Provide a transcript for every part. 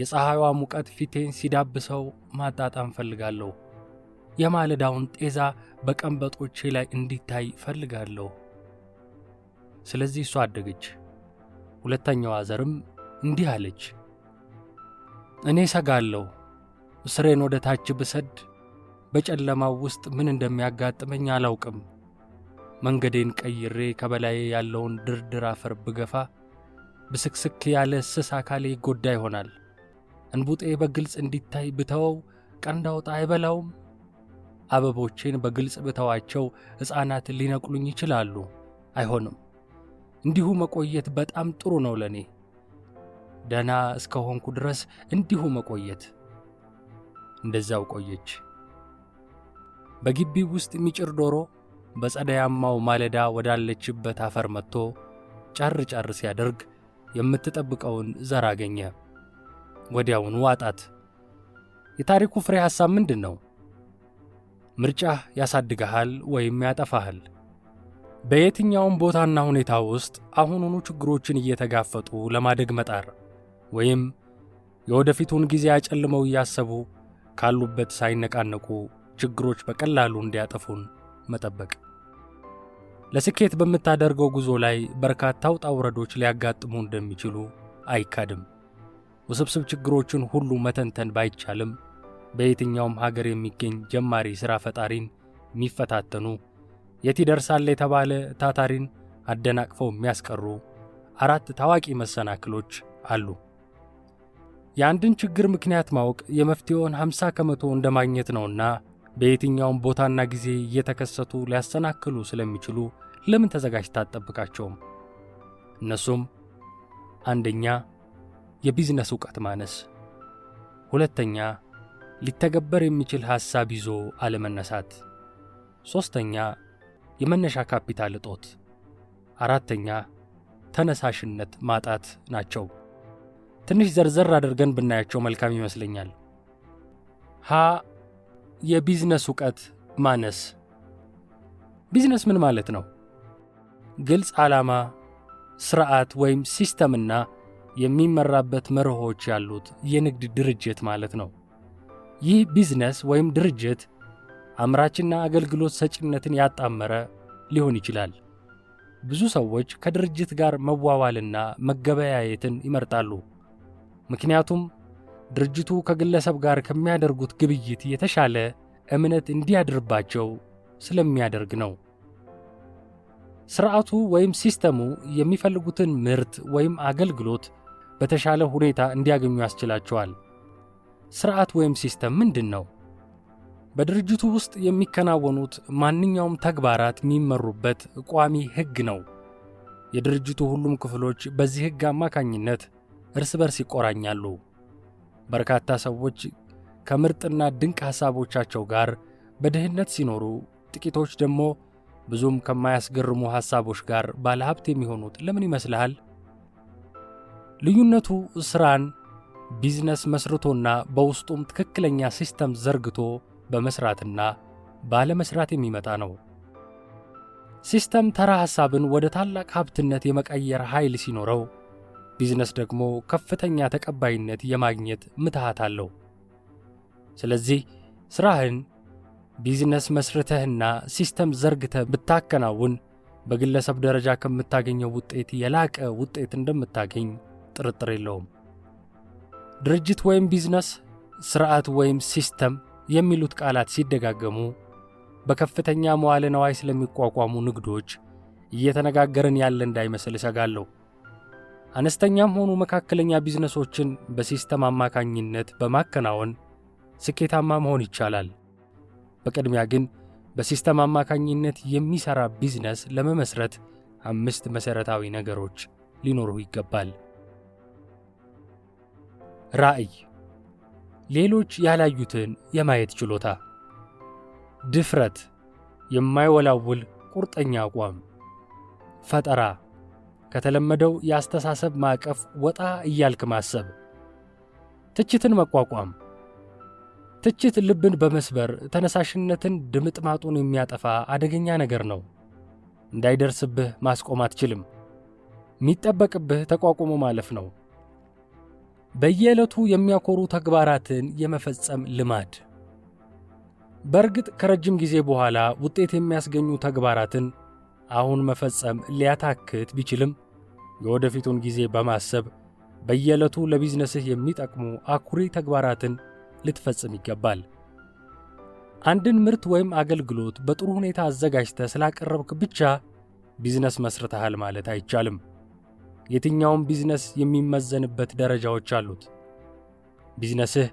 የፀሐይዋ ሙቀት ፊቴን ሲዳብሰው ማጣጣም ፈልጋለሁ። የማለዳውን ጤዛ በቀንበጦቼ ላይ እንዲታይ ፈልጋለሁ። ስለዚህ እሷ አደገች። ሁለተኛዋ ዘርም እንዲህ አለች። እኔ ሰጋለሁ። ስሬን ወደ ታች ብሰድ በጨለማው ውስጥ ምን እንደሚያጋጥመኝ አላውቅም። መንገዴን ቀይሬ ከበላዬ ያለውን ድርድር አፈር ብገፋ ብስክስክ ያለ ስስ አካሌ ይጎዳ ይሆናል። እንቡጤ በግልጽ እንዲታይ ብተወው ቀንድ አውጣ አይበላውም። አበቦቼን በግልጽ ብተዋቸው ሕፃናት ሊነቅሉኝ ይችላሉ። አይሆንም። እንዲሁ መቆየት በጣም ጥሩ ነው ለኔ። ደና እስከሆንኩ ድረስ እንዲሁ መቆየት። እንደዛው ቆየች። በግቢው ውስጥ ሚጭር ዶሮ በጸደያማው ማለዳ ወዳለችበት አፈር መጥቶ ጫር ጫር ሲያደርግ የምትጠብቀውን ዘር አገኘ። ወዲያውኑ ዋጣት። የታሪኩ ፍሬ ሐሳብ ምንድን ነው? ምርጫህ ያሳድግሃል ወይም ያጠፋሃል። በየትኛውም ቦታና ሁኔታ ውስጥ አሁኑኑ ችግሮችን እየተጋፈጡ ለማደግ መጣር ወይም የወደፊቱን ጊዜ አጨልመው እያሰቡ ካሉበት ሳይነቃነቁ ችግሮች በቀላሉ እንዲያጠፉን መጠበቅ። ለስኬት በምታደርገው ጉዞ ላይ በርካታ ውጣ ውረዶች ሊያጋጥሙ እንደሚችሉ አይካድም። ውስብስብ ችግሮችን ሁሉ መተንተን ባይቻልም በየትኛውም ሀገር የሚገኝ ጀማሪ ሥራ ፈጣሪን የሚፈታተኑ የት ይደርሳል የተባለ ታታሪን አደናቅፈው የሚያስቀሩ 4 ታዋቂ መሰናክሎች አሉ። የአንድን ችግር ምክንያት ማወቅ የመፍትሄውን 50 ከመቶ እንደማግኘት ነውና በየትኛውም ቦታና ጊዜ እየተከሰቱ ሊያሰናክሉ ስለሚችሉ ለምን ተዘጋጅተህ አትጠብቃቸውም? እነሱም አንደኛ የቢዝነስ ዕውቀት ማነስ፣ ሁለተኛ ሊተገበር የሚችል ሐሳብ ይዞ አለመነሳት፣ ሦስተኛ የመነሻ ካፒታል እጦት፣ አራተኛ ተነሳሽነት ማጣት ናቸው። ትንሽ ዘርዘር አድርገን ብናያቸው መልካም ይመስለኛል። ሀ የቢዝነስ ዕውቀት ማነስ። ቢዝነስ ምን ማለት ነው? ግልጽ ዓላማ፣ ሥርዓት ወይም ሲስተምና የሚመራበት መርሆች ያሉት የንግድ ድርጅት ማለት ነው። ይህ ቢዝነስ ወይም ድርጅት አምራችና አገልግሎት ሰጪነትን ያጣመረ ሊሆን ይችላል። ብዙ ሰዎች ከድርጅት ጋር መዋዋልና መገበያየትን ይመርጣሉ። ምክንያቱም ድርጅቱ ከግለሰብ ጋር ከሚያደርጉት ግብይት የተሻለ እምነት እንዲያድርባቸው ስለሚያደርግ ነው። ሥርዓቱ ወይም ሲስተሙ የሚፈልጉትን ምርት ወይም አገልግሎት በተሻለ ሁኔታ እንዲያገኙ ያስችላቸዋል። ሥርዓት ወይም ሲስተም ምንድን ነው? በድርጅቱ ውስጥ የሚከናወኑት ማንኛውም ተግባራት የሚመሩበት ቋሚ ሕግ ነው። የድርጅቱ ሁሉም ክፍሎች በዚህ ሕግ አማካኝነት እርስ በርስ ይቆራኛሉ። በርካታ ሰዎች ከምርጥና ድንቅ ሐሳቦቻቸው ጋር በድህነት ሲኖሩ፣ ጥቂቶች ደግሞ ብዙም ከማያስገርሙ ሐሳቦች ጋር ባለሀብት የሚሆኑት ለምን ይመስልሃል? ልዩነቱ ሥራን ቢዝነስ መስርቶና በውስጡም ትክክለኛ ሲስተም ዘርግቶ በመስራትና ባለመስራት የሚመጣ ነው። ሲስተም ተራ ሐሳብን ወደ ታላቅ ሀብትነት የመቀየር ኃይል ሲኖረው፣ ቢዝነስ ደግሞ ከፍተኛ ተቀባይነት የማግኘት ምትሃት አለው። ስለዚህ ሥራህን ቢዝነስ መስርተህና ሲስተም ዘርግተህ ብታከናውን በግለሰብ ደረጃ ከምታገኘው ውጤት የላቀ ውጤት እንደምታገኝ ጥርጥር የለውም። ድርጅት ወይም ቢዝነስ፣ ሥርዓት ወይም ሲስተም የሚሉት ቃላት ሲደጋገሙ በከፍተኛ መዋለ ነዋይ ስለሚቋቋሙ ንግዶች እየተነጋገርን ያለ እንዳይመስል እሰጋለሁ። አነስተኛም ሆኑ መካከለኛ ቢዝነሶችን በሲስተም አማካኝነት በማከናወን ስኬታማ መሆን ይቻላል። በቅድሚያ ግን በሲስተም አማካኝነት የሚሠራ ቢዝነስ ለመመስረት 5 መሠረታዊ ነገሮች ሊኖሩ ይገባል። ራዕይ፣ ሌሎች ያላዩትን የማየት ችሎታ፣ ድፍረት፣ የማይወላውል ቁርጠኛ አቋም፣ ፈጠራ፣ ከተለመደው የአስተሳሰብ ማዕቀፍ ወጣ እያልክ ማሰብ፣ ትችትን መቋቋም። ትችት ልብን በመስበር ተነሳሽነትን ድምጥማጡን የሚያጠፋ አደገኛ ነገር ነው። እንዳይደርስብህ ማስቆም አትችልም። የሚጠበቅብህ ተቋቁሞ ማለፍ ነው። በየዕለቱ የሚያኮሩ ተግባራትን የመፈጸም ልማድ። በእርግጥ ከረጅም ጊዜ በኋላ ውጤት የሚያስገኙ ተግባራትን አሁን መፈጸም ሊያታክት ቢችልም የወደፊቱን ጊዜ በማሰብ በየዕለቱ ለቢዝነስህ የሚጠቅሙ አኩሪ ተግባራትን ልትፈጽም ይገባል። አንድን ምርት ወይም አገልግሎት በጥሩ ሁኔታ አዘጋጅተህ ስላቀረብክ ብቻ ቢዝነስ መስርተሃል ማለት አይቻልም። የትኛውም ቢዝነስ የሚመዘንበት ደረጃዎች አሉት። ቢዝነስህ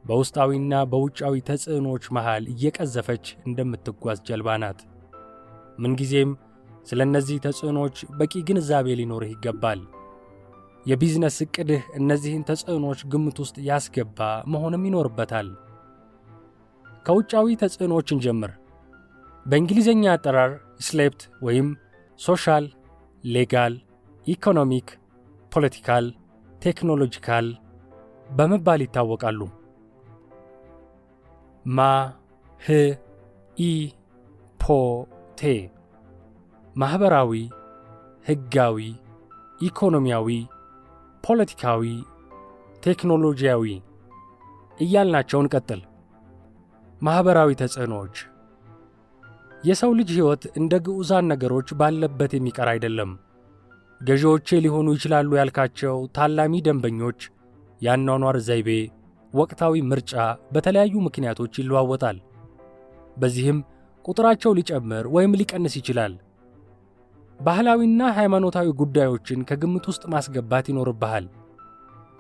በውስጣዊና በውጫዊ ተጽዕኖዎች መሃል እየቀዘፈች እንደምትጓዝ ጀልባ ናት። ምንጊዜም ስለ እነዚህ ተጽዕኖዎች በቂ ግንዛቤ ሊኖርህ ይገባል። የቢዝነስ ዕቅድህ እነዚህን ተጽዕኖዎች ግምት ውስጥ ያስገባ መሆንም ይኖርበታል። ከውጫዊ ተጽዕኖዎች እንጀምር። በእንግሊዝኛ አጠራር ስሌፕት ወይም ሶሻል፣ ሌጋል፣ ኢኮኖሚክ፣ ፖለቲካል፣ ቴክኖሎጂካል በመባል ይታወቃሉ። ማ ህ ኢ ፖ ቴ ማኅበራዊ፣ ሕጋዊ፣ ኢኮኖሚያዊ፣ ፖለቲካዊ፣ ቴክኖሎጂያዊ እያልናቸው እንቀጥል። ማኅበራዊ ተጽዕኖዎች። የሰው ልጅ ሕይወት እንደ ግዑዛን ነገሮች ባለበት የሚቀር አይደለም። ገዢዎቼ ሊሆኑ ይችላሉ ያልካቸው ታላሚ ደንበኞች፣ የአኗኗር ዘይቤ፣ ወቅታዊ ምርጫ በተለያዩ ምክንያቶች ይለዋወጣል። በዚህም ቁጥራቸው ሊጨምር ወይም ሊቀንስ ይችላል። ባህላዊና ሃይማኖታዊ ጉዳዮችን ከግምት ውስጥ ማስገባት ይኖርብሃል።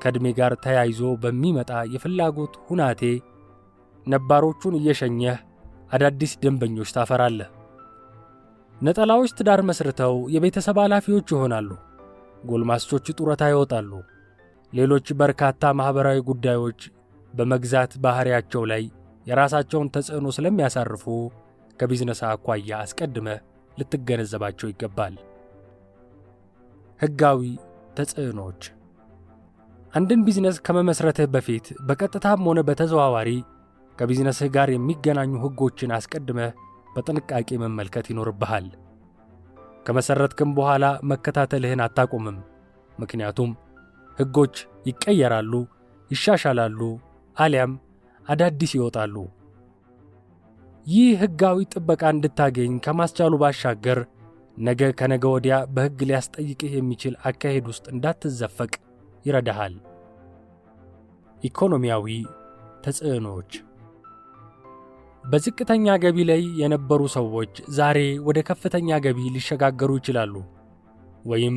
ከዕድሜ ጋር ተያይዞ በሚመጣ የፍላጎት ሁናቴ ነባሮቹን እየሸኘህ አዳዲስ ደንበኞች ታፈራለህ። ነጠላዎች ትዳር መስርተው የቤተሰብ ኃላፊዎች ይሆናሉ። ጎልማሶች ጡረታ ይወጣሉ። ሌሎች በርካታ ማኅበራዊ ጉዳዮች በመግዛት ባሕሪያቸው ላይ የራሳቸውን ተጽዕኖ ስለሚያሳርፉ ከቢዝነስ አኳያ አስቀድመህ ልትገነዘባቸው ይገባል። ሕጋዊ ተጽዕኖዎች። አንድን ቢዝነስ ከመመስረትህ በፊት በቀጥታም ሆነ በተዘዋዋሪ ከቢዝነስህ ጋር የሚገናኙ ሕጎችን አስቀድመህ በጥንቃቄ መመልከት ይኖርብሃል። ከመሠረትክም በኋላ መከታተልህን አታቆምም። ምክንያቱም ሕጎች ይቀየራሉ፣ ይሻሻላሉ፣ አሊያም አዳዲስ ይወጣሉ። ይህ ሕጋዊ ጥበቃ እንድታገኝ ከማስቻሉ ባሻገር ነገ ከነገ ወዲያ በሕግ ሊያስጠይቅህ የሚችል አካሄድ ውስጥ እንዳትዘፈቅ ይረዳሃል። ኢኮኖሚያዊ ተጽዕኖዎች። በዝቅተኛ ገቢ ላይ የነበሩ ሰዎች ዛሬ ወደ ከፍተኛ ገቢ ሊሸጋገሩ ይችላሉ። ወይም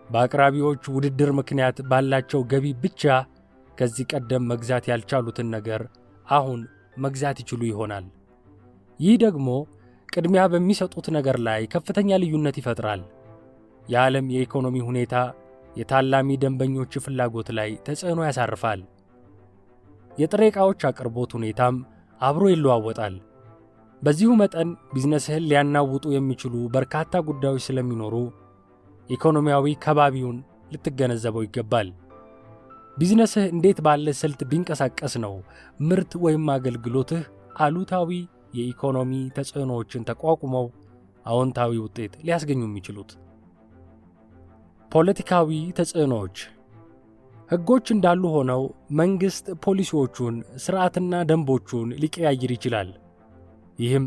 በአቅራቢዎች ውድድር ምክንያት ባላቸው ገቢ ብቻ ከዚህ ቀደም መግዛት ያልቻሉትን ነገር አሁን መግዛት ይችሉ ይሆናል። ይህ ደግሞ ቅድሚያ በሚሰጡት ነገር ላይ ከፍተኛ ልዩነት ይፈጥራል። የዓለም የኢኮኖሚ ሁኔታ የታላሚ ደንበኞች ፍላጎት ላይ ተጽዕኖ ያሳርፋል። የጥሬ ዕቃዎች አቅርቦት ሁኔታም አብሮ ይለዋወጣል። በዚሁ መጠን ቢዝነስህን ሊያናውጡ የሚችሉ በርካታ ጉዳዮች ስለሚኖሩ ኢኮኖሚያዊ ከባቢውን ልትገነዘበው ይገባል። ቢዝነስህ እንዴት ባለ ስልት ቢንቀሳቀስ ነው ምርት ወይም አገልግሎትህ አሉታዊ የኢኮኖሚ ተጽዕኖዎችን ተቋቁመው አዎንታዊ ውጤት ሊያስገኙ የሚችሉት? ፖለቲካዊ ተጽዕኖዎች። ሕጎች እንዳሉ ሆነው መንግሥት ፖሊሲዎቹን፣ ሥርዓትና ደንቦቹን ሊቀያይር ይችላል። ይህም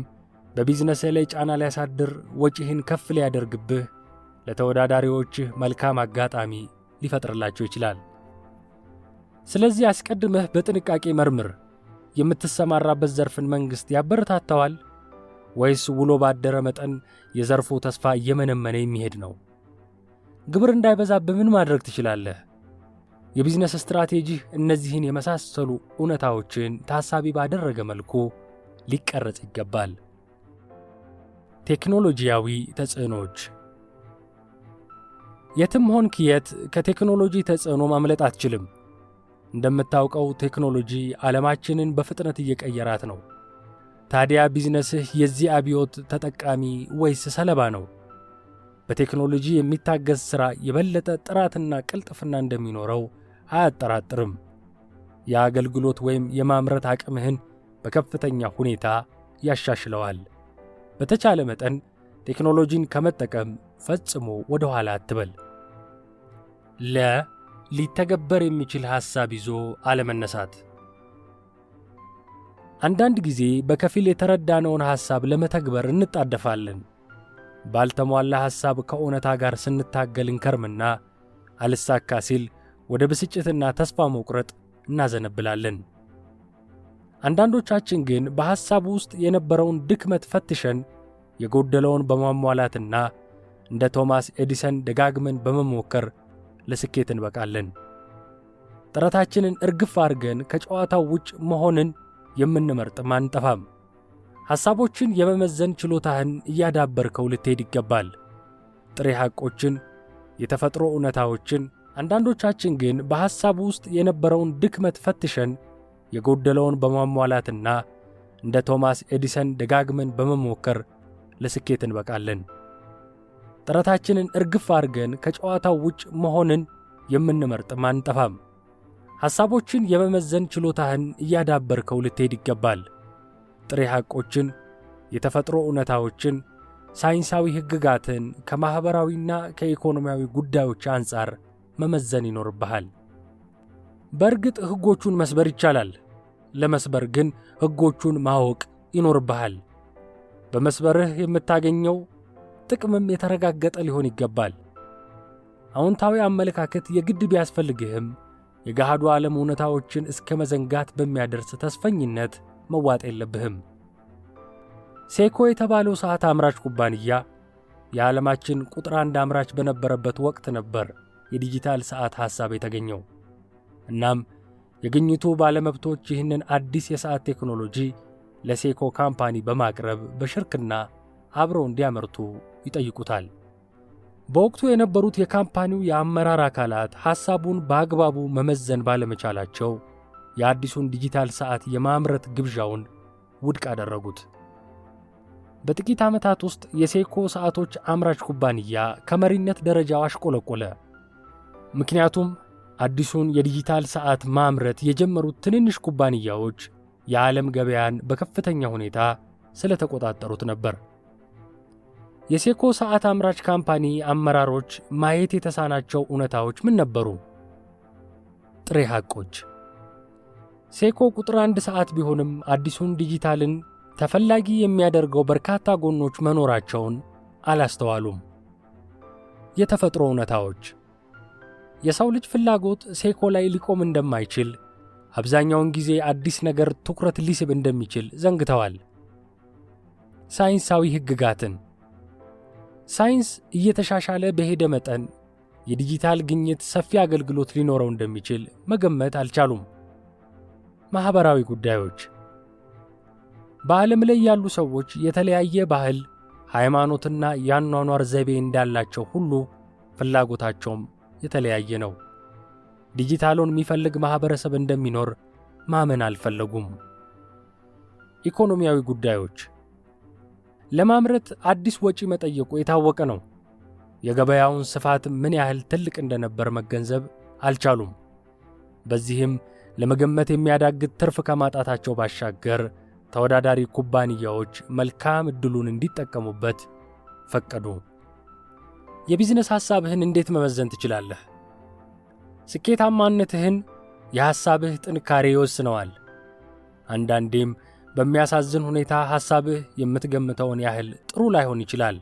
በቢዝነስህ ላይ ጫና ሊያሳድር፣ ወጪህን ከፍ ሊያደርግብህ፣ ለተወዳዳሪዎችህ መልካም አጋጣሚ ሊፈጥርላቸው ይችላል። ስለዚህ አስቀድመህ በጥንቃቄ መርምር። የምትሰማራበት ዘርፍን መንግሥት ያበረታታዋል ወይስ ውሎ ባደረ መጠን የዘርፉ ተስፋ እየመነመነ የሚሄድ ነው? ግብር እንዳይበዛብህ ምን ማድረግ ትችላለህ? የቢዝነስ ስትራቴጂህ እነዚህን የመሳሰሉ እውነታዎችን ታሳቢ ባደረገ መልኩ ሊቀረጽ ይገባል። ቴክኖሎጂያዊ ተጽዕኖዎች። የትም ሆንክ የት ከቴክኖሎጂ ተጽዕኖ ማምለጥ አትችልም። እንደምታውቀው ቴክኖሎጂ ዓለማችንን በፍጥነት እየቀየራት ነው። ታዲያ ቢዝነስህ የዚህ አብዮት ተጠቃሚ ወይስ ሰለባ ነው? በቴክኖሎጂ የሚታገዝ ሥራ የበለጠ ጥራትና ቅልጥፍና እንደሚኖረው አያጠራጥርም። የአገልግሎት ወይም የማምረት አቅምህን በከፍተኛ ሁኔታ ያሻሽለዋል። በተቻለ መጠን ቴክኖሎጂን ከመጠቀም ፈጽሞ ወደ ኋላ አትበል። ሊተገበር የሚችል ሐሳብ ይዞ አለመነሳት። አንዳንድ ጊዜ በከፊል የተረዳነውን ሐሳብ ለመተግበር እንጣደፋለን። ባልተሟላ ሐሳብ ከእውነታ ጋር ስንታገል እንከርምና አልሳካ ሲል ወደ ብስጭትና ተስፋ መቁረጥ እናዘነብላለን። አንዳንዶቻችን ግን በሐሳቡ ውስጥ የነበረውን ድክመት ፈትሸን የጎደለውን በማሟላትና እንደ ቶማስ ኤዲሰን ደጋግመን በመሞከር ለስኬት እንበቃለን። ጥረታችንን እርግፍ አድርገን ከጨዋታው ውጭ መሆንን የምንመርጥም አንጠፋም። ሐሳቦችን የመመዘን ችሎታህን እያዳበርከው ልትሄድ ይገባል። ጥሬ ሐቆችን፣ የተፈጥሮ እውነታዎችን። አንዳንዶቻችን ግን በሐሳቡ ውስጥ የነበረውን ድክመት ፈትሸን የጎደለውን በማሟላትና እንደ ቶማስ ኤዲሰን ደጋግመን በመሞከር ለስኬት እንበቃለን። ጥረታችንን እርግፍ አድርገን ከጨዋታው ውጭ መሆንን የምንመርጥም አንጠፋም። ሐሳቦችን የመመዘን ችሎታህን እያዳበርከው ልትሄድ ይገባል። ጥሬ ሐቆችን፣ የተፈጥሮ እውነታዎችን፣ ሳይንሳዊ ሕግጋትን ከማኅበራዊና ከኢኮኖሚያዊ ጉዳዮች አንጻር መመዘን ይኖርብሃል። በእርግጥ ሕጎቹን መስበር ይቻላል። ለመስበር ግን ሕጎቹን ማወቅ ይኖርብሃል። በመስበርህ የምታገኘው ጥቅምም የተረጋገጠ ሊሆን ይገባል። አዎንታዊ አመለካከት የግድ ቢያስፈልግህም የገሃዱ ዓለም እውነታዎችን እስከ መዘንጋት በሚያደርስ ተስፈኝነት መዋጥ የለብህም። ሴኮ የተባለው ሰዓት አምራች ኩባንያ የዓለማችን ቁጥር 1 አምራች በነበረበት ወቅት ነበር የዲጂታል ሰዓት ሐሳብ የተገኘው። እናም የግኝቱ ባለመብቶች ይህንን አዲስ የሰዓት ቴክኖሎጂ ለሴኮ ካምፓኒ በማቅረብ በሽርክና አብረው እንዲያመርቱ ይጠይቁታል። በወቅቱ የነበሩት የካምፓኒው የአመራር አካላት ሐሳቡን በአግባቡ መመዘን ባለመቻላቸው የአዲሱን ዲጂታል ሰዓት የማምረት ግብዣውን ውድቅ አደረጉት። በጥቂት ዓመታት ውስጥ የሴኮ ሰዓቶች አምራች ኩባንያ ከመሪነት ደረጃው አሽቆለቆለ። ምክንያቱም አዲሱን የዲጂታል ሰዓት ማምረት የጀመሩት ትንንሽ ኩባንያዎች የዓለም ገበያን በከፍተኛ ሁኔታ ስለተቆጣጠሩት ነበር። የሴኮ ሰዓት አምራች ካምፓኒ አመራሮች ማየት የተሳናቸው እውነታዎች ምን ነበሩ? ጥሬ ሐቆች። ሴኮ ቁጥር 1 ሰዓት ቢሆንም አዲሱን ዲጂታልን ተፈላጊ የሚያደርገው በርካታ ጎኖች መኖራቸውን አላስተዋሉም። የተፈጥሮ እውነታዎች። የሰው ልጅ ፍላጎት ሴኮ ላይ ሊቆም እንደማይችል፣ አብዛኛውን ጊዜ አዲስ ነገር ትኩረት ሊስብ እንደሚችል ዘንግተዋል። ሳይንሳዊ ሕግጋትን። ሳይንስ እየተሻሻለ በሄደ መጠን የዲጂታል ግኝት ሰፊ አገልግሎት ሊኖረው እንደሚችል መገመት አልቻሉም። ማኅበራዊ ጉዳዮች። በዓለም ላይ ያሉ ሰዎች የተለያየ ባህል፣ ሃይማኖትና የአኗኗር ዘይቤ እንዳላቸው ሁሉ ፍላጎታቸውም የተለያየ ነው። ዲጂታሉን የሚፈልግ ማኅበረሰብ እንደሚኖር ማመን አልፈለጉም። ኢኮኖሚያዊ ጉዳዮች። ለማምረት አዲስ ወጪ መጠየቁ የታወቀ ነው። የገበያውን ስፋት ምን ያህል ትልቅ እንደነበር መገንዘብ አልቻሉም። በዚህም ለመገመት የሚያዳግት ትርፍ ከማጣታቸው ባሻገር ተወዳዳሪ ኩባንያዎች መልካም ዕድሉን እንዲጠቀሙበት ፈቀዱ። የቢዝነስ ሐሳብህን እንዴት መመዘን ትችላለህ? ስኬታማነትህን የሐሳብህ ጥንካሬ ይወስነዋል። አንዳንዴም በሚያሳዝን ሁኔታ ሐሳብህ የምትገምተውን ያህል ጥሩ ላይሆን ይችላል።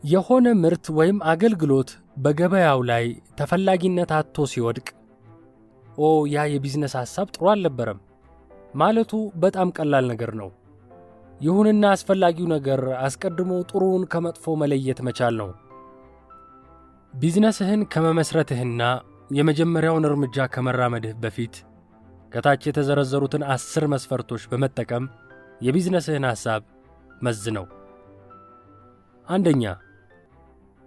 የሆነ ምርት ወይም አገልግሎት በገበያው ላይ ተፈላጊነት አጥቶ ሲወድቅ ያ የቢዝነስ ሐሳብ ጥሩ አልነበረም ማለቱ በጣም ቀላል ነገር ነው። ይሁንና አስፈላጊው ነገር አስቀድሞ ጥሩውን ከመጥፎ መለየት መቻል ነው። ቢዝነስህን ከመመስረትህና የመጀመሪያውን እርምጃ ከመራመድህ በፊት ከታች የተዘረዘሩትን 10 መስፈርቶች በመጠቀም የቢዝነስህን ሐሳብ መዝነው። አንደኛ፣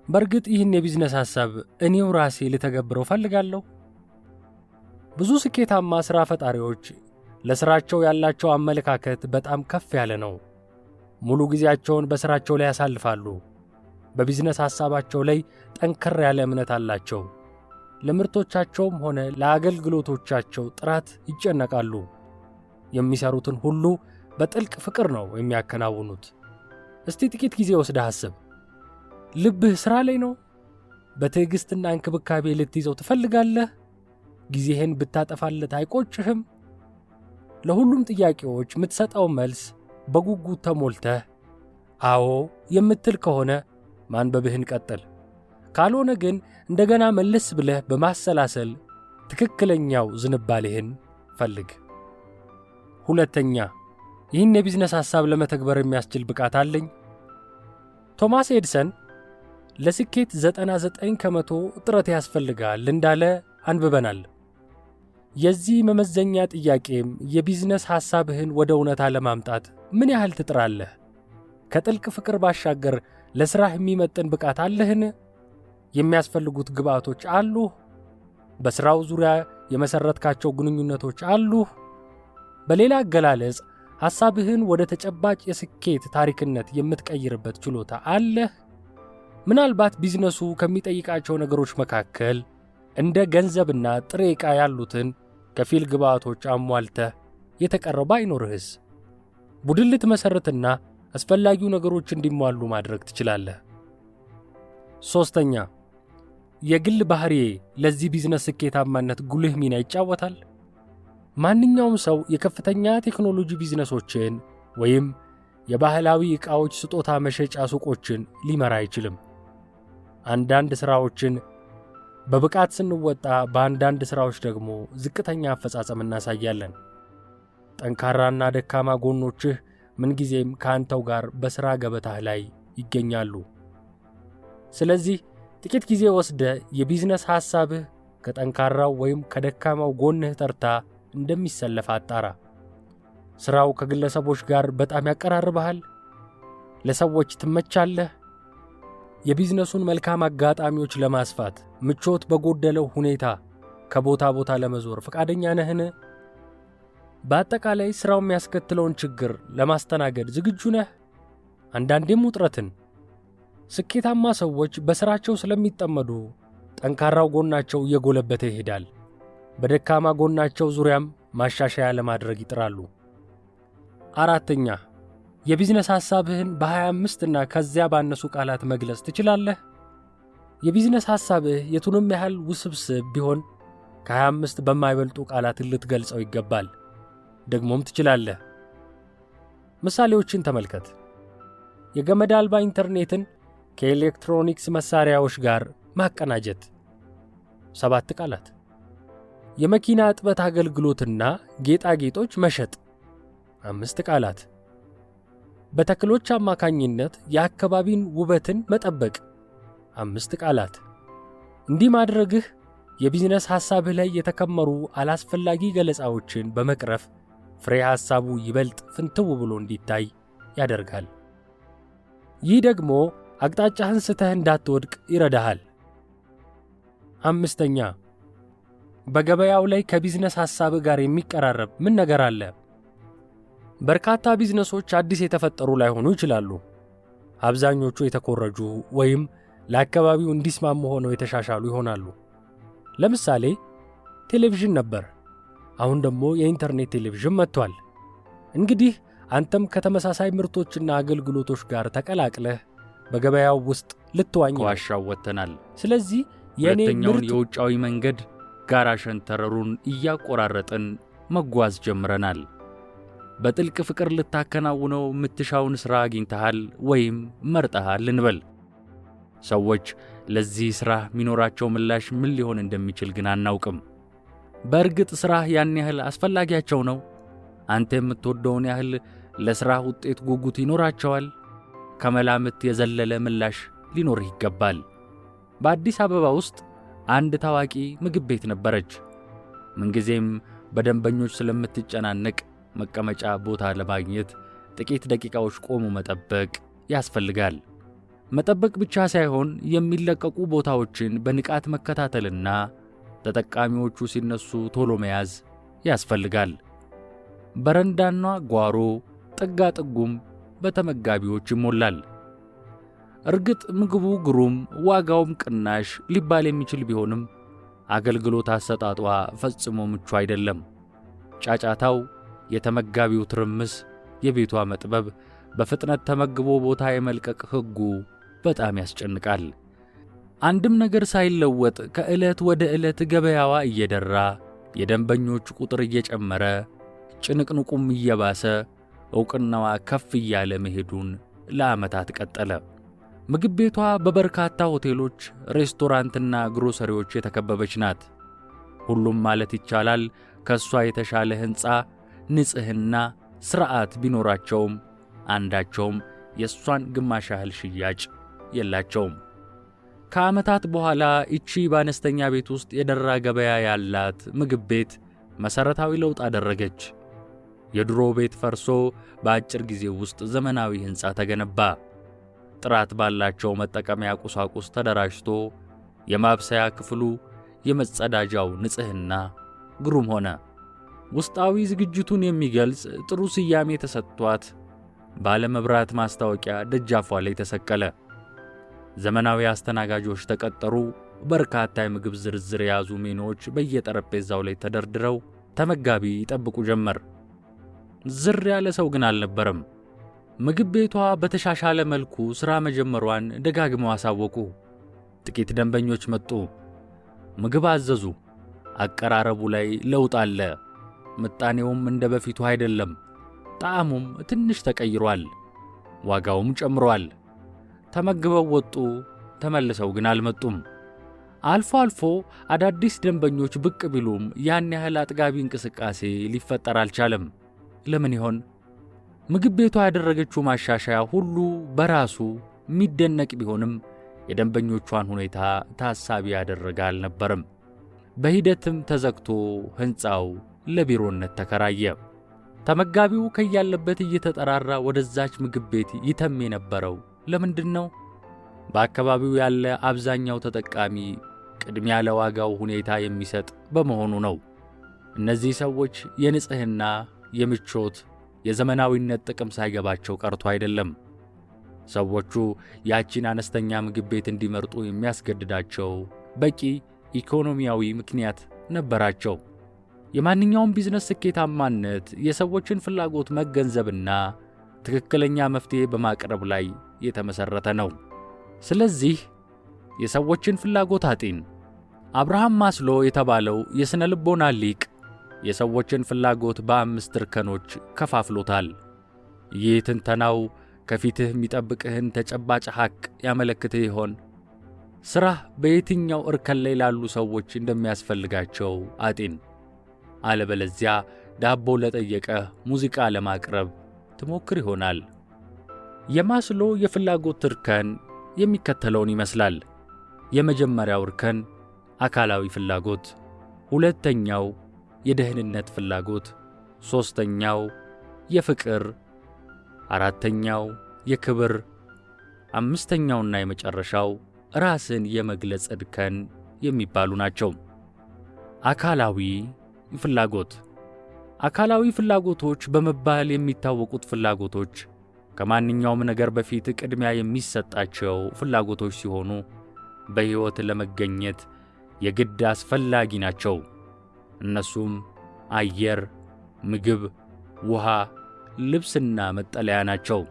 በእርግጥ ይህን የቢዝነስ ሐሳብ እኔው ራሴ ልተገብረው ፈልጋለሁ? ብዙ ስኬታማ ሥራ ፈጣሪዎች ለሥራቸው ያላቸው አመለካከት በጣም ከፍ ያለ ነው። ሙሉ ጊዜያቸውን በሥራቸው ላይ ያሳልፋሉ። በቢዝነስ ሐሳባቸው ላይ ጠንከር ያለ እምነት አላቸው። ለምርቶቻቸውም ሆነ ለአገልግሎቶቻቸው ጥራት ይጨነቃሉ። የሚሰሩትን ሁሉ በጥልቅ ፍቅር ነው የሚያከናውኑት። እስቲ ጥቂት ጊዜ ወስደህ አስብ። ልብህ ሥራ ላይ ነው በትዕግስትና እንክብካቤ ልትይዘው ትፈልጋለህ? ጊዜህን ብታጠፋለት አይቆጭህም? ለሁሉም ጥያቄዎች የምትሰጠው መልስ በጉጉት ተሞልተህ አዎ የምትል ከሆነ ማንበብህን ቀጥል። ካልሆነ ግን እንደገና መለስ ብለህ በማሰላሰል ትክክለኛው ዝንባሌህን ፈልግ። ሁለተኛ፣ ይህን የቢዝነስ ሐሳብ ለመተግበር የሚያስችል ብቃት አለኝ? ቶማስ ኤዲሰን ለስኬት 99% ጥረት ያስፈልጋል እንዳለ አንብበናል። የዚህ መመዘኛ ጥያቄም የቢዝነስ ሐሳብህን ወደ እውነታ ለማምጣት ምን ያህል ትጥራለህ? ከጥልቅ ፍቅር ባሻገር ለሥራህ የሚመጥን ብቃት አለህን? የሚያስፈልጉት ግብዓቶች አሉህ? በሥራው ዙሪያ የመሠረትካቸው ግንኙነቶች አሉህ? በሌላ አገላለጽ ሐሳብህን ወደ ተጨባጭ የስኬት ታሪክነት የምትቀይርበት ችሎታ አለህ? ምናልባት ቢዝነሱ ከሚጠይቃቸው ነገሮች መካከል እንደ ገንዘብና ጥሬ ዕቃ ያሉትን ከፊል ግብዓቶች አሟልተህ የተቀረው ባይኖርህስ? ቡድን ልትመሠርትና አስፈላጊው ነገሮች እንዲሟሉ ማድረግ ትችላለህ። ሦስተኛ፣ የግል ባህሪዬ ለዚህ ቢዝነስ ስኬታማነት ጉልህ ሚና ይጫወታል? ማንኛውም ሰው የከፍተኛ ቴክኖሎጂ ቢዝነሶችን ወይም የባህላዊ ዕቃዎች ስጦታ መሸጫ ሱቆችን ሊመራ አይችልም። አንዳንድ ሥራዎችን በብቃት ስንወጣ፣ በአንዳንድ ሥራዎች ደግሞ ዝቅተኛ አፈጻጸም እናሳያለን። ጠንካራና ደካማ ጎኖችህ ምንጊዜም ከአንተው ጋር በሥራ ገበታህ ላይ ይገኛሉ። ስለዚህ ጥቂት ጊዜ ወስደህ የቢዝነስ ሐሳብህ ከጠንካራው ወይም ከደካማው ጎንህ ተርታ እንደሚሰለፍ አጣራ። ሥራው ከግለሰቦች ጋር በጣም ያቀራርብሃል? ለሰዎች ትመቻለህ? የቢዝነሱን መልካም አጋጣሚዎች ለማስፋት ምቾት በጎደለው ሁኔታ ከቦታ ቦታ ለመዞር ፈቃደኛ ነህን? በአጠቃላይ ሥራው የሚያስከትለውን ችግር ለማስተናገድ ዝግጁ ነህ? አንዳንዴም ውጥረትን። ስኬታማ ሰዎች በሥራቸው ስለሚጠመዱ ጠንካራው ጎናቸው እየጎለበተ ይሄዳል። በደካማ ጎናቸው ዙሪያም ማሻሻያ ለማድረግ ይጥራሉ። አራተኛ፣ የቢዝነስ ሐሳብህን በ25 እና ከዚያ ባነሱ ቃላት መግለጽ ትችላለህ? የቢዝነስ ሐሳብህ የቱንም ያህል ውስብስብ ቢሆን ከ25 በማይበልጡ ቃላት ልትገልጸው ይገባል። ደግሞም ትችላለህ። ምሳሌዎችን ተመልከት። የገመድ አልባ ኢንተርኔትን ከኤሌክትሮኒክስ መሳሪያዎች ጋር ማቀናጀት 7 ቃላት። የመኪና እጥበት አገልግሎትና ጌጣጌጦች መሸጥ 5 ቃላት። በተክሎች አማካኝነት የአካባቢን ውበትን መጠበቅ 5 ቃላት። እንዲህ ማድረግህ የቢዝነስ ሐሳብህ ላይ የተከመሩ አላስፈላጊ ገለጻዎችን በመቅረፍ ፍሬ ሐሳቡ ይበልጥ ፍንትው ብሎ እንዲታይ ያደርጋል። ይህ ደግሞ አቅጣጫህን ስተህ እንዳትወድቅ ይረዳሃል። 5ኛ፣ በገበያው ላይ ከቢዝነስ ሐሳብህ ጋር የሚቀራረብ ምን ነገር አለ? በርካታ ቢዝነሶች አዲስ የተፈጠሩ ላይሆኑ ይችላሉ። አብዛኞቹ የተኮረጁ ወይም ለአካባቢው እንዲስማሙ ሆነው የተሻሻሉ ይሆናሉ። ለምሳሌ ቴሌቪዥን ነበር፣ አሁን ደግሞ የኢንተርኔት ቴሌቪዥን መጥቷል። እንግዲህ አንተም ከተመሳሳይ ምርቶችና አገልግሎቶች ጋር ተቀላቅለህ በገበያው ውስጥ ልትዋኝ ዋሻው ወጥተናል። ስለዚህ የሁለተኛውን የውጫዊ መንገድ ጋራ ሸንተረሩን እያቆራረጥን መጓዝ ጀምረናል። በጥልቅ ፍቅር ልታከናውነው የምትሻውን ሥራ አግኝተሃል ወይም መርጠሃል እንበል። ሰዎች ለዚህ ሥራ የሚኖራቸው ምላሽ ምን ሊሆን እንደሚችል ግን አናውቅም። በእርግጥ ሥራህ ያን ያህል አስፈላጊያቸው ነው? አንተ የምትወደውን ያህል ለሥራህ ውጤት ጉጉት ይኖራቸዋል? ከመላምት የዘለለ ምላሽ ሊኖርህ ይገባል። በአዲስ አበባ ውስጥ አንድ ታዋቂ ምግብ ቤት ነበረች። ምንጊዜም በደንበኞች ስለምትጨናነቅ መቀመጫ ቦታ ለማግኘት ጥቂት ደቂቃዎች ቆሞ መጠበቅ ያስፈልጋል። መጠበቅ ብቻ ሳይሆን የሚለቀቁ ቦታዎችን በንቃት መከታተልና ተጠቃሚዎቹ ሲነሱ ቶሎ መያዝ ያስፈልጋል። በረንዳና ጓሮ ጥጋ ጥጉም በተመጋቢዎች ይሞላል። እርግጥ ምግቡ ግሩም፣ ዋጋውም ቅናሽ ሊባል የሚችል ቢሆንም አገልግሎት አሰጣጧ ፈጽሞ ምቹ አይደለም። ጫጫታው፣ የተመጋቢው ትርምስ፣ የቤቷ መጥበብ፣ በፍጥነት ተመግቦ ቦታ የመልቀቅ ሕጉ በጣም ያስጨንቃል። አንድም ነገር ሳይለወጥ ከዕለት ወደ ዕለት ገበያዋ እየደራ የደንበኞች ቁጥር እየጨመረ ጭንቅንቁም እየባሰ ዕውቅናዋ ከፍ እያለ መሄዱን ለዓመታት ቀጠለ። ምግብ ቤቷ በበርካታ ሆቴሎች፣ ሬስቶራንትና ግሮሰሪዎች የተከበበች ናት። ሁሉም ማለት ይቻላል ከእሷ የተሻለ ሕንፃ፣ ንጽሕና፣ ሥርዓት ቢኖራቸውም አንዳቸውም የእሷን ግማሽ ያህል ሽያጭ የላቸውም። ከዓመታት በኋላ እቺ በአነስተኛ ቤት ውስጥ የደራ ገበያ ያላት ምግብ ቤት መሠረታዊ ለውጥ አደረገች። የድሮ ቤት ፈርሶ በአጭር ጊዜ ውስጥ ዘመናዊ ሕንፃ ተገነባ። ጥራት ባላቸው መጠቀሚያ ቁሳቁስ ተደራጅቶ የማብሰያ ክፍሉ፣ የመጸዳጃው ንጽሕና ግሩም ሆነ። ውስጣዊ ዝግጅቱን የሚገልጽ ጥሩ ስያሜ ተሰጥቷት ባለመብራት ማስታወቂያ ደጃፏ ላይ ተሰቀለ። ዘመናዊ አስተናጋጆች ተቀጠሩ። በርካታ የምግብ ዝርዝር የያዙ ሜኖዎች በየጠረጴዛው ላይ ተደርድረው ተመጋቢ ይጠብቁ ጀመር። ዝር ያለ ሰው ግን አልነበረም። ምግብ ቤቷ በተሻሻለ መልኩ ሥራ መጀመሯን ደጋግመው አሳወቁ። ጥቂት ደንበኞች መጡ። ምግብ አዘዙ። አቀራረቡ ላይ ለውጥ አለ። ምጣኔውም እንደ በፊቱ አይደለም። ጣዕሙም ትንሽ ተቀይሯል። ዋጋውም ጨምሯል። ተመግበው ወጡ። ተመልሰው ግን አልመጡም። አልፎ አልፎ አዳዲስ ደንበኞች ብቅ ቢሉም ያን ያህል አጥጋቢ እንቅስቃሴ ሊፈጠር አልቻለም። ለምን ይሆን? ምግብ ቤቷ ያደረገችው ማሻሻያ ሁሉ በራሱ የሚደነቅ ቢሆንም የደንበኞቿን ሁኔታ ታሳቢ ያደረገ አልነበረም። በሂደትም ተዘግቶ ሕንፃው ለቢሮነት ተከራየ። ተመጋቢው ከያለበት እየተጠራራ ወደዛች ምግብ ቤት ይተም የነበረው ለምንድን ነው? በአካባቢው ያለ አብዛኛው ተጠቃሚ ቅድሚያ ለዋጋው ሁኔታ የሚሰጥ በመሆኑ ነው። እነዚህ ሰዎች የንጽሕና፣ የምቾት፣ የዘመናዊነት ጥቅም ሳይገባቸው ቀርቶ አይደለም። ሰዎቹ ያቺን አነስተኛ ምግብ ቤት እንዲመርጡ የሚያስገድዳቸው በቂ ኢኮኖሚያዊ ምክንያት ነበራቸው። የማንኛውም ቢዝነስ ስኬታማነት የሰዎችን ፍላጎት መገንዘብና ትክክለኛ መፍትሔ በማቅረብ ላይ የተመሠረተ ነው። ስለዚህ የሰዎችን ፍላጎት አጢን። አብርሃም ማስሎ የተባለው የሥነ ልቦና ሊቅ የሰዎችን ፍላጎት በ5 እርከኖች ከፋፍሎታል። ይህ ትንተናው ከፊትህ የሚጠብቅህን ተጨባጭ ሐቅ ያመለክትህ ይሆን? ሥራህ በየትኛው እርከን ላይ ላሉ ሰዎች እንደሚያስፈልጋቸው አጢን። አለበለዚያ ዳቦ ለጠየቀህ ሙዚቃ ለማቅረብ ትሞክር ይሆናል። የማስሎ የፍላጎት እርከን የሚከተለውን ይመስላል። የመጀመሪያው እርከን አካላዊ ፍላጎት፣ ሁለተኛው የደህንነት ፍላጎት፣ ሦስተኛው የፍቅር፣ አራተኛው የክብር፣ አምስተኛውና የመጨረሻው ራስን የመግለጽ እርከን የሚባሉ ናቸው። አካላዊ ፍላጎት። አካላዊ ፍላጎቶች በመባል የሚታወቁት ፍላጎቶች ከማንኛውም ነገር በፊት ቅድሚያ የሚሰጣቸው ፍላጎቶች ሲሆኑ በሕይወት ለመገኘት የግድ አስፈላጊ ናቸው። እነሱም አየር፣ ምግብ፣ ውሃ፣ ልብስና መጠለያ ናቸው።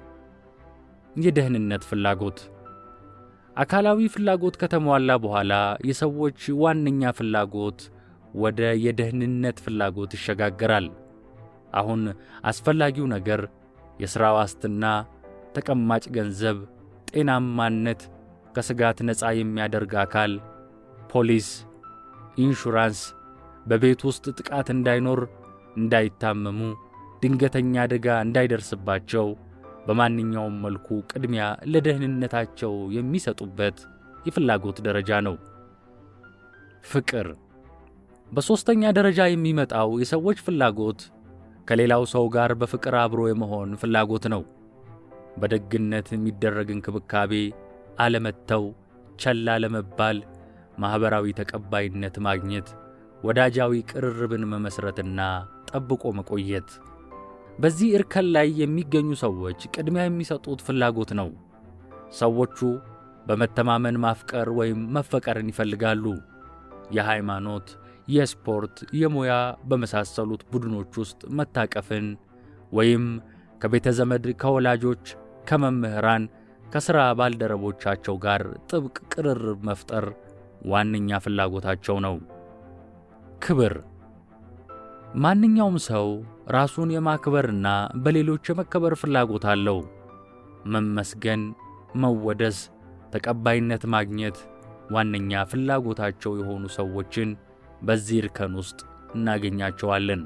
የደህንነት ፍላጎት። አካላዊ ፍላጎት ከተሟላ በኋላ የሰዎች ዋነኛ ፍላጎት ወደ የደህንነት ፍላጎት ይሸጋገራል። አሁን አስፈላጊው ነገር የሥራ ዋስትና፣ ተቀማጭ ገንዘብ፣ ጤናማነት፣ ከስጋት ነፃ የሚያደርግ አካል፣ ፖሊስ፣ ኢንሹራንስ፣ በቤት ውስጥ ጥቃት እንዳይኖር፣ እንዳይታመሙ፣ ድንገተኛ አደጋ እንዳይደርስባቸው በማንኛውም መልኩ ቅድሚያ ለደህንነታቸው የሚሰጡበት የፍላጎት ደረጃ ነው። ፍቅር። በሦስተኛ ደረጃ የሚመጣው የሰዎች ፍላጎት ከሌላው ሰው ጋር በፍቅር አብሮ የመሆን ፍላጎት ነው። በደግነት የሚደረግ እንክብካቤ፣ አለመተው፣ ቸል አለመባል፣ ማኅበራዊ ተቀባይነት ማግኘት፣ ወዳጃዊ ቅርርብን መመስረትና ጠብቆ መቆየት። በዚህ እርከን ላይ የሚገኙ ሰዎች ቅድሚያ የሚሰጡት ፍላጎት ነው። ሰዎቹ በመተማመን ማፍቀር ወይም መፈቀርን ይፈልጋሉ። የሃይማኖት፣ የስፖርት፣ የሙያ በመሳሰሉት ቡድኖች ውስጥ መታቀፍን ወይም ከቤተ ዘመድ፣ ከወላጆች፣ ከመምህራን፣ ከሥራ ባልደረቦቻቸው ጋር ጥብቅ ቅርርብ መፍጠር ዋነኛ ፍላጎታቸው ነው። ክብር። ማንኛውም ሰው ራሱን የማክበርና በሌሎች የመከበር ፍላጎት አለው። መመስገን፣ መወደስ፣ ተቀባይነት ማግኘት ዋነኛ ፍላጎታቸው የሆኑ ሰዎችን በዚህ እርከን ውስጥ እናገኛቸዋለን።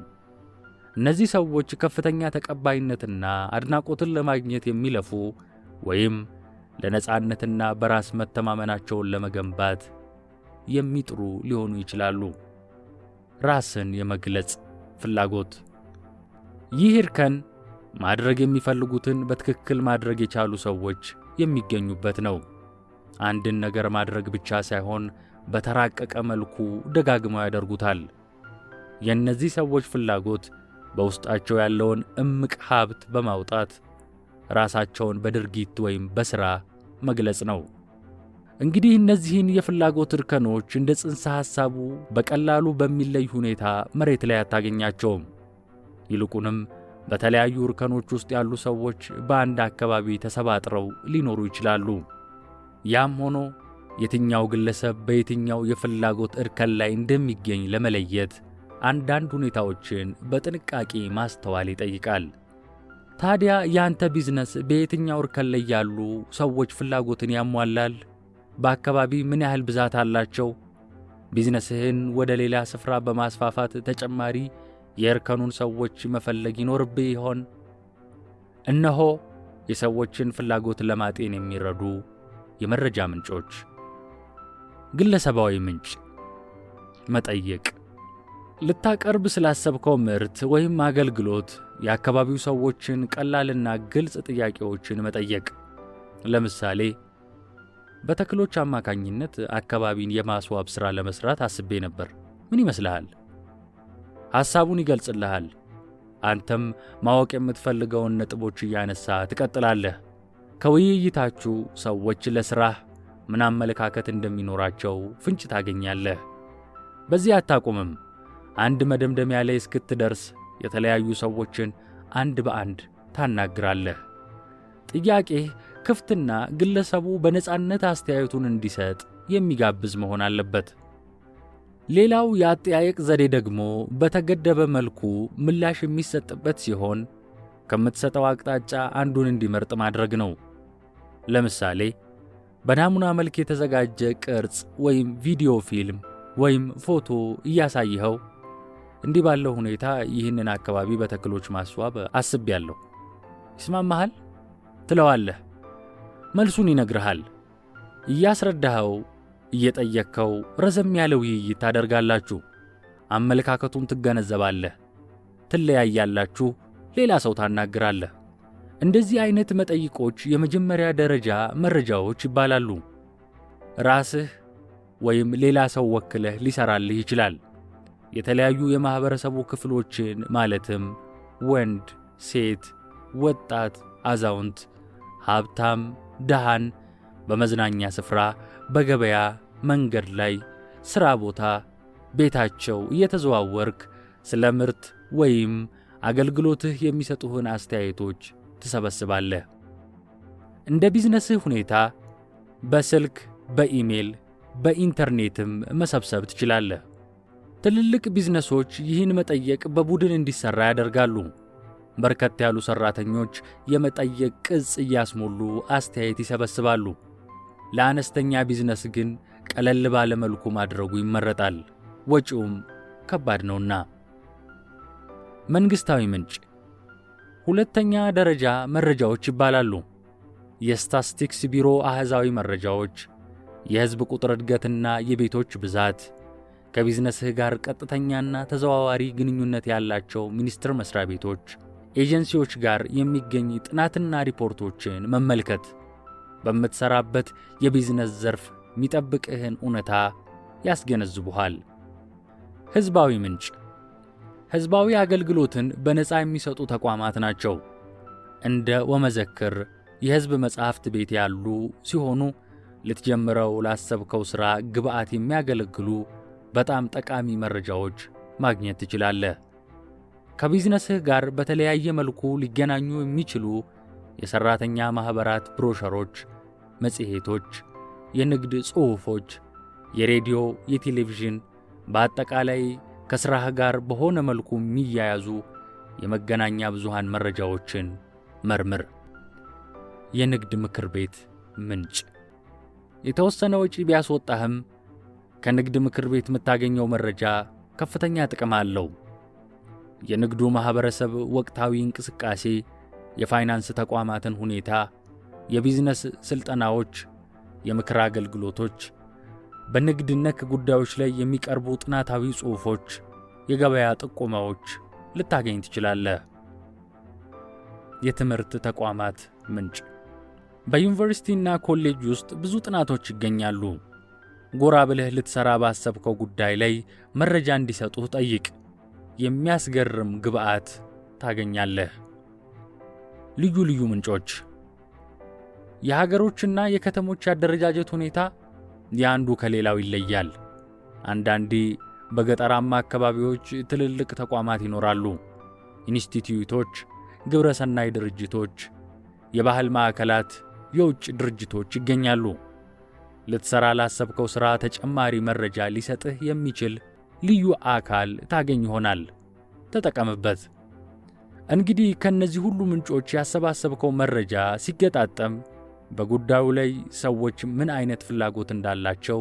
እነዚህ ሰዎች ከፍተኛ ተቀባይነትና አድናቆትን ለማግኘት የሚለፉ ወይም ለነጻነትና በራስ መተማመናቸውን ለመገንባት የሚጥሩ ሊሆኑ ይችላሉ። ራስን የመግለጽ ፍላጎት። ይህ እርከን ማድረግ የሚፈልጉትን በትክክል ማድረግ የቻሉ ሰዎች የሚገኙበት ነው። አንድን ነገር ማድረግ ብቻ ሳይሆን በተራቀቀ መልኩ ደጋግመው ያደርጉታል። የእነዚህ ሰዎች ፍላጎት በውስጣቸው ያለውን እምቅ ሀብት በማውጣት ራሳቸውን በድርጊት ወይም በሥራ መግለጽ ነው። እንግዲህ እነዚህን የፍላጎት እርከኖች እንደ ጽንሰ ሐሳቡ በቀላሉ በሚለይ ሁኔታ መሬት ላይ አታገኛቸውም። ይልቁንም በተለያዩ እርከኖች ውስጥ ያሉ ሰዎች በአንድ አካባቢ ተሰባጥረው ሊኖሩ ይችላሉ። ያም ሆኖ የትኛው ግለሰብ በየትኛው የፍላጎት እርከን ላይ እንደሚገኝ ለመለየት አንዳንድ ሁኔታዎችን በጥንቃቄ ማስተዋል ይጠይቃል። ታዲያ ያንተ ቢዝነስ በየትኛው እርከን ላይ ያሉ ሰዎች ፍላጎትን ያሟላል? በአካባቢ ምን ያህል ብዛት አላቸው? ቢዝነስህን ወደ ሌላ ስፍራ በማስፋፋት ተጨማሪ የእርከኑን ሰዎች መፈለግ ይኖርብህ ይሆን? እነሆ የሰዎችን ፍላጎት ለማጤን የሚረዱ የመረጃ ምንጮች። ግለሰባዊ ምንጭ መጠየቅ። ልታቀርብ ስላሰብከው ምርት ወይም አገልግሎት የአካባቢው ሰዎችን ቀላልና ግልጽ ጥያቄዎችን መጠየቅ። ለምሳሌ በተክሎች አማካኝነት አካባቢን የማስዋብ ሥራ ለመስራት አስቤ ነበር። ምን ይመስልሃል? ሐሳቡን ይገልጽልሃል። አንተም ማወቅ የምትፈልገውን ነጥቦች እያነሳ ትቀጥላለህ። ከውይይታችሁ ሰዎች ለሥራህ ምን አመለካከት እንደሚኖራቸው ፍንጭ ታገኛለህ። በዚህ አታቁምም። አንድ መደምደሚያ ላይ እስክትደርስ የተለያዩ ሰዎችን አንድ በአንድ ታናግራለህ። ጥያቄህ ክፍትና ግለሰቡ በነጻነት አስተያየቱን እንዲሰጥ የሚጋብዝ መሆን አለበት። ሌላው የአጠያየቅ ዘዴ ደግሞ በተገደበ መልኩ ምላሽ የሚሰጥበት ሲሆን ከምትሰጠው አቅጣጫ አንዱን እንዲመርጥ ማድረግ ነው። ለምሳሌ በናሙና መልክ የተዘጋጀ ቅርጽ ወይም ቪዲዮ ፊልም ወይም ፎቶ እያሳይኸው እንዲህ ባለው ሁኔታ ይህንን አካባቢ በተክሎች ማስዋብ አስቤያለሁ፣ ይስማማሃል ትለዋለህ። መልሱን ይነግርሃል። እያስረዳኸው እየጠየቅከው ረዘም ያለ ውይይት ታደርጋላችሁ። አመለካከቱን ትገነዘባለህ፣ ትለያያላችሁ፣ ሌላ ሰው ታናግራለህ። እንደዚህ አይነት መጠይቆች የመጀመሪያ ደረጃ መረጃዎች ይባላሉ። ራስህ ወይም ሌላ ሰው ወክለህ ሊሰራልህ ይችላል። የተለያዩ የማህበረሰቡ ክፍሎችን ማለትም ወንድ፣ ሴት፣ ወጣት፣ አዛውንት፣ ሀብታም፣ ደሃን በመዝናኛ ስፍራ፣ በገበያ፣ መንገድ ላይ፣ ሥራ ቦታ፣ ቤታቸው እየተዘዋወርክ ስለ ምርት ወይም አገልግሎትህ የሚሰጡህን አስተያየቶች ትሰበስባለህ። እንደ ቢዝነስህ ሁኔታ በስልክ፣ በኢሜል፣ በኢንተርኔትም መሰብሰብ ትችላለህ። ትልልቅ ቢዝነሶች ይህን መጠየቅ በቡድን እንዲሰራ ያደርጋሉ። በርከት ያሉ ሰራተኞች የመጠየቅ ቅጽ እያስሞሉ አስተያየት ይሰበስባሉ። ለአነስተኛ ቢዝነስ ግን ቀለል ባለ መልኩ ማድረጉ ይመረጣል፣ ወጪውም ከባድ ነውና። መንግስታዊ ምንጭ ሁለተኛ ደረጃ መረጃዎች ይባላሉ። የስታትስቲክስ ቢሮ አሃዛዊ መረጃዎች፣ የሕዝብ ቁጥር እድገትና የቤቶች ብዛት፣ ከቢዝነስህ ጋር ቀጥተኛና ተዘዋዋሪ ግንኙነት ያላቸው ሚኒስቴር መስሪያ ቤቶች፣ ኤጀንሲዎች ጋር የሚገኝ ጥናትና ሪፖርቶችን መመልከት በምትሰራበት የቢዝነስ ዘርፍ የሚጠብቅህን እውነታ ያስገነዝቡሃል። ሕዝባዊ ምንጭ ሕዝባዊ አገልግሎትን በነፃ የሚሰጡ ተቋማት ናቸው። እንደ ወመዘክር፣ የሕዝብ መጻሕፍት ቤት ያሉ ሲሆኑ ልትጀምረው ላሰብከው ሥራ ግብዓት የሚያገለግሉ በጣም ጠቃሚ መረጃዎች ማግኘት ትችላለህ። ከቢዝነስህ ጋር በተለያየ መልኩ ሊገናኙ የሚችሉ የሠራተኛ ማኅበራት ብሮሸሮች፣ መጽሔቶች፣ የንግድ ጽሑፎች፣ የሬዲዮ፣ የቴሌቪዥን፣ በአጠቃላይ ከሥራህ ጋር በሆነ መልኩ የሚያያዙ የመገናኛ ብዙሃን መረጃዎችን መርምር። የንግድ ምክር ቤት ምንጭ የተወሰነ ወጪ ቢያስወጣህም ከንግድ ምክር ቤት የምታገኘው መረጃ ከፍተኛ ጥቅም አለው። የንግዱ ማህበረሰብ ወቅታዊ እንቅስቃሴ፣ የፋይናንስ ተቋማትን ሁኔታ፣ የቢዝነስ ስልጠናዎች፣ የምክር አገልግሎቶች፣ በንግድ ነክ ጉዳዮች ላይ የሚቀርቡ ጥናታዊ ጽሑፎች፣ የገበያ ጥቆማዎች ልታገኝ ትችላለህ። የትምህርት ተቋማት ምንጭ በዩኒቨርሲቲና ኮሌጅ ውስጥ ብዙ ጥናቶች ይገኛሉ። ጎራ ብለህ ልትሰራ ባሰብከው ጉዳይ ላይ መረጃ እንዲሰጡህ ጠይቅ። የሚያስገርም ግብዓት ታገኛለህ። ልዩ ልዩ ምንጮች የሀገሮችና የከተሞች አደረጃጀት ሁኔታ የአንዱ ከሌላው ይለያል። አንዳንዴ በገጠራማ አካባቢዎች ትልልቅ ተቋማት ይኖራሉ። ኢንስቲትዩቶች፣ ግብረሰናይ ድርጅቶች፣ የባህል ማዕከላት፣ የውጭ ድርጅቶች ይገኛሉ። ልትሰራ ላሰብከው ሥራ ተጨማሪ መረጃ ሊሰጥህ የሚችል ልዩ አካል ታገኝ ይሆናል። ተጠቀምበት። እንግዲህ ከነዚህ ሁሉ ምንጮች ያሰባሰብከው መረጃ ሲገጣጠም በጉዳዩ ላይ ሰዎች ምን አይነት ፍላጎት እንዳላቸው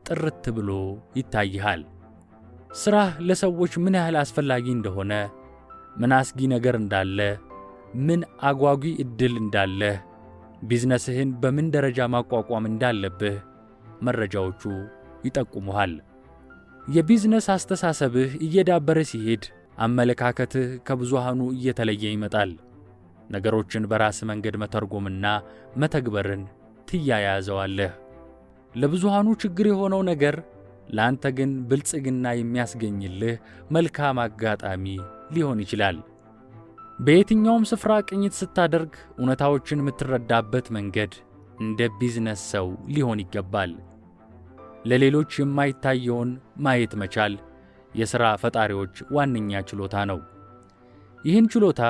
ጥርት ብሎ ይታይሃል። ሥራህ ለሰዎች ምን ያህል አስፈላጊ እንደሆነ፣ ምን አስጊ ነገር እንዳለ፣ ምን አጓጊ ዕድል እንዳለህ፣ ቢዝነስህን በምን ደረጃ ማቋቋም እንዳለብህ መረጃዎቹ ይጠቁሙሃል። የቢዝነስ አስተሳሰብህ እየዳበረ ሲሄድ አመለካከትህ ከብዙሃኑ እየተለየ ይመጣል። ነገሮችን በራስ መንገድ መተርጎምና መተግበርን ትያያዘዋለህ። ለብዙሃኑ ችግር የሆነው ነገር ለአንተ ግን ብልጽግና የሚያስገኝልህ መልካም አጋጣሚ ሊሆን ይችላል። በየትኛውም ስፍራ ቅኝት ስታደርግ እውነታዎችን የምትረዳበት መንገድ እንደ ቢዝነስ ሰው ሊሆን ይገባል። ለሌሎች የማይታየውን ማየት መቻል የሥራ ፈጣሪዎች ዋነኛ ችሎታ ነው። ይህን ችሎታ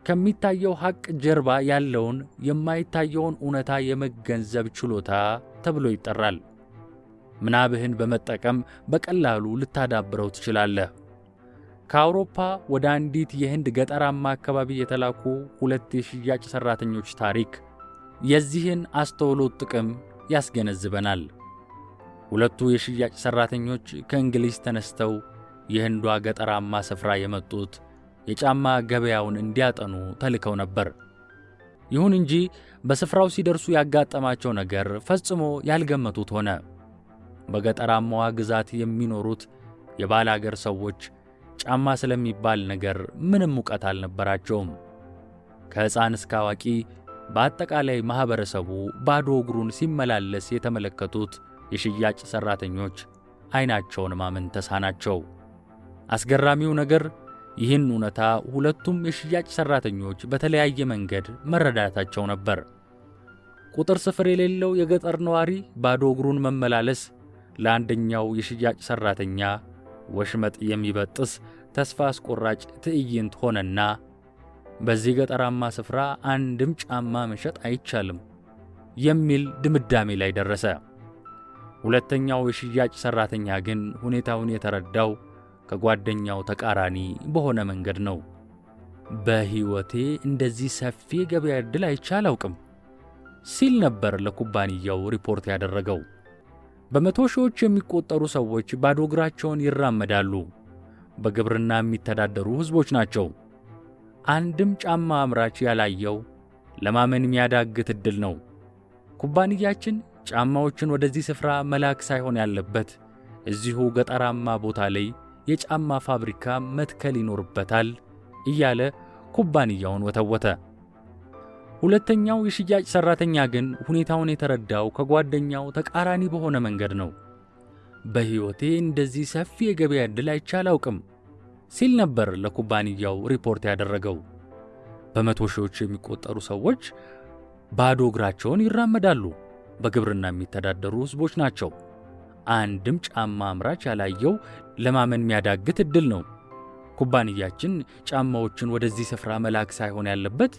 ከሚታየው ሐቅ ጀርባ ያለውን የማይታየውን እውነታ የመገንዘብ ችሎታ ተብሎ ይጠራል። ምናብህን በመጠቀም በቀላሉ ልታዳብረው ትችላለህ። ከአውሮፓ ወደ አንዲት የህንድ ገጠራማ አካባቢ የተላኩ 2 የሽያጭ ሠራተኞች ታሪክ የዚህን አስተውሎት ጥቅም ያስገነዝበናል። ሁለቱ የሽያጭ ሠራተኞች ከእንግሊዝ ተነስተው የህንዷ ገጠራማ ስፍራ የመጡት የጫማ ገበያውን እንዲያጠኑ ተልከው ነበር። ይሁን እንጂ በስፍራው ሲደርሱ ያጋጠማቸው ነገር ፈጽሞ ያልገመቱት ሆነ። በገጠራማዋ ግዛት የሚኖሩት የባላገር ሰዎች ጫማ ስለሚባል ነገር ምንም ዕውቀት አልነበራቸውም። ከሕፃን እስከ አዋቂ በአጠቃላይ ማኅበረሰቡ ባዶ እግሩን ሲመላለስ የተመለከቱት የሽያጭ ሠራተኞች ዓይናቸውን ማመን ተሳናቸው። አስገራሚው ነገር ይህን እውነታ ሁለቱም የሽያጭ ሠራተኞች በተለያየ መንገድ መረዳታቸው ነበር። ቁጥር ስፍር የሌለው የገጠር ነዋሪ ባዶ እግሩን መመላለስ ለአንደኛው የሽያጭ ሠራተኛ ወሽመጥ የሚበጥስ ተስፋ አስቆራጭ ትዕይንት ሆነና በዚህ ገጠራማ ስፍራ አንድም ጫማ መሸጥ አይቻልም የሚል ድምዳሜ ላይ ደረሰ። ሁለተኛው የሽያጭ ሠራተኛ ግን ሁኔታውን የተረዳው ከጓደኛው ተቃራኒ በሆነ መንገድ ነው። በሕይወቴ እንደዚህ ሰፊ የገበያ ዕድል አይቼ አላውቅም ሲል ነበር ለኩባንያው ሪፖርት ያደረገው። በመቶ ሺዎች የሚቆጠሩ ሰዎች ባዶ እግራቸውን ይራመዳሉ። በግብርና የሚተዳደሩ ሕዝቦች ናቸው። አንድም ጫማ አምራች ያላየው ለማመን የሚያዳግት ዕድል ነው። ኩባንያችን ጫማዎችን ወደዚህ ስፍራ መላክ ሳይሆን ያለበት እዚሁ ገጠራማ ቦታ ላይ የጫማ ፋብሪካ መትከል ይኖርበታል እያለ ኩባንያውን ወተወተ። ሁለተኛው የሽያጭ ሠራተኛ ግን ሁኔታውን የተረዳው ከጓደኛው ተቃራኒ በሆነ መንገድ ነው። በሕይወቴ እንደዚህ ሰፊ የገበያ ዕድል አይቼ አላውቅም ሲል ነበር ለኩባንያው ሪፖርት ያደረገው። በመቶ ሺዎች የሚቆጠሩ ሰዎች ባዶ እግራቸውን ይራመዳሉ። በግብርና የሚተዳደሩ ሕዝቦች ናቸው። አንድም ጫማ አምራች ያላየው ለማመን የሚያዳግት ዕድል ነው። ኩባንያችን ጫማዎችን ወደዚህ ስፍራ መላክ ሳይሆን ያለበት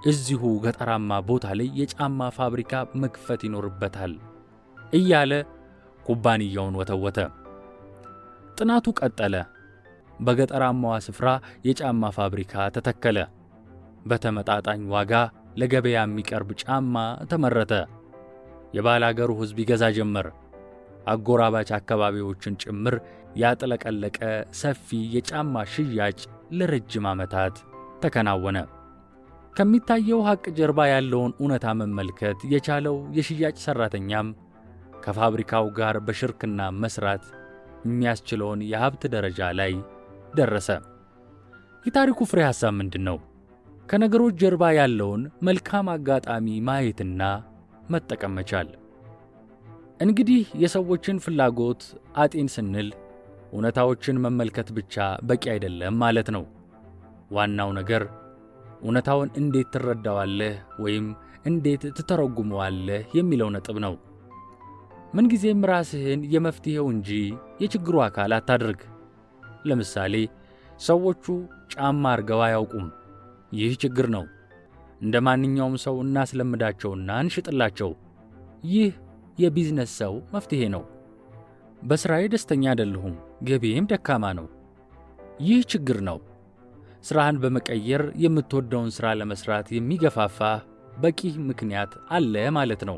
እዚሁ ገጠራማ ቦታ ላይ የጫማ ፋብሪካ መክፈት ይኖርበታል እያለ ኩባንያውን ወተወተ። ጥናቱ ቀጠለ። በገጠራማዋ ስፍራ የጫማ ፋብሪካ ተተከለ። በተመጣጣኝ ዋጋ ለገበያ የሚቀርብ ጫማ ተመረተ። የባላገሩ ሕዝብ ይገዛ ጀመር። አጎራባች አካባቢዎችን ጭምር ያጥለቀለቀ ሰፊ የጫማ ሽያጭ ለረጅም ዓመታት ተከናወነ። ከሚታየው ሐቅ ጀርባ ያለውን እውነታ መመልከት የቻለው የሽያጭ ሠራተኛም ከፋብሪካው ጋር በሽርክና መስራት የሚያስችለውን የሀብት ደረጃ ላይ ደረሰ። የታሪኩ ፍሬ ሐሳብ ምንድን ነው? ከነገሮች ጀርባ ያለውን መልካም አጋጣሚ ማየትና መጠቀም መቻል። እንግዲህ የሰዎችን ፍላጎት አጤን ስንል እውነታዎችን መመልከት ብቻ በቂ አይደለም ማለት ነው። ዋናው ነገር እውነታውን እንዴት ትረዳዋለህ ወይም እንዴት ትተረጉመዋለህ የሚለው ነጥብ ነው። ምንጊዜም ራስህን የመፍትሄው እንጂ የችግሩ አካል አታድርግ። ለምሳሌ ሰዎቹ ጫማ አርገው አያውቁም። ይህ ችግር ነው። እንደ ማንኛውም ሰው እናስለምዳቸውና እንሽጥላቸው። ይህ የቢዝነስ ሰው መፍትሄ ነው። በሥራዬ ደስተኛ አይደለሁም፣ ገቢዬም ደካማ ነው። ይህ ችግር ነው። ሥራህን በመቀየር የምትወደውን ሥራ ለመሥራት የሚገፋፋ በቂ ምክንያት አለ ማለት ነው።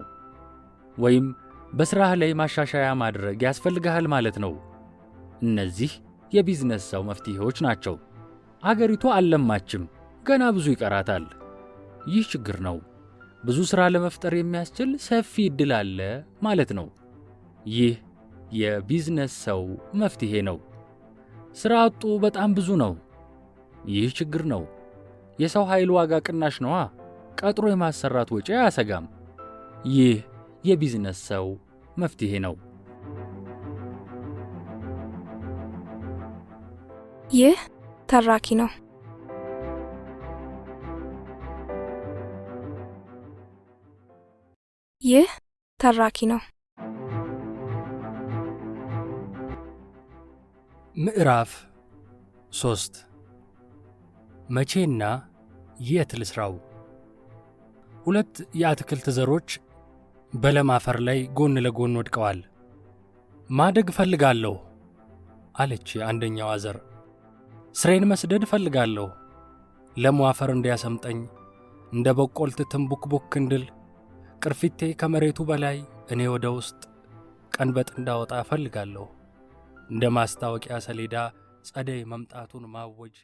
ወይም በሥራህ ላይ ማሻሻያ ማድረግ ያስፈልግሃል ማለት ነው። እነዚህ የቢዝነስ ሰው መፍትሄዎች ናቸው። አገሪቱ አልለማችም፣ ገና ብዙ ይቀራታል። ይህ ችግር ነው። ብዙ ሥራ ለመፍጠር የሚያስችል ሰፊ ዕድል አለ ማለት ነው። ይህ የቢዝነስ ሰው መፍትሄ ነው። ሥራ አጡ በጣም ብዙ ነው። ይህ ችግር ነው። የሰው ኃይል ዋጋ ቅናሽ ነዋ። ቀጥሮ የማሰራት ወጪ አያሰጋም። ይህ የቢዝነስ ሰው መፍትሄ ነው። ይህ ተራኪ ነው። ይህ ተራኪ ነው። ምዕራፍ 3 መቼና የት ልስራው? ሁለት የአትክልት ዘሮች በለም አፈር ላይ ጎን ለጎን ወድቀዋል። ማደግ እፈልጋለሁ አለች አንደኛዋ ዘር። ስሬን መስደድ እፈልጋለሁ፣ ለሙ አፈር እንዲያሰምጠኝ፣ እንደ በቆልት ትንቡክቡክ እንድል፣ ቅርፊቴ ከመሬቱ በላይ እኔ ወደ ውስጥ ቀንበጥ እንዳወጣ እፈልጋለሁ። እንደ ማስታወቂያ ሰሌዳ ጸደይ መምጣቱን ማወጅ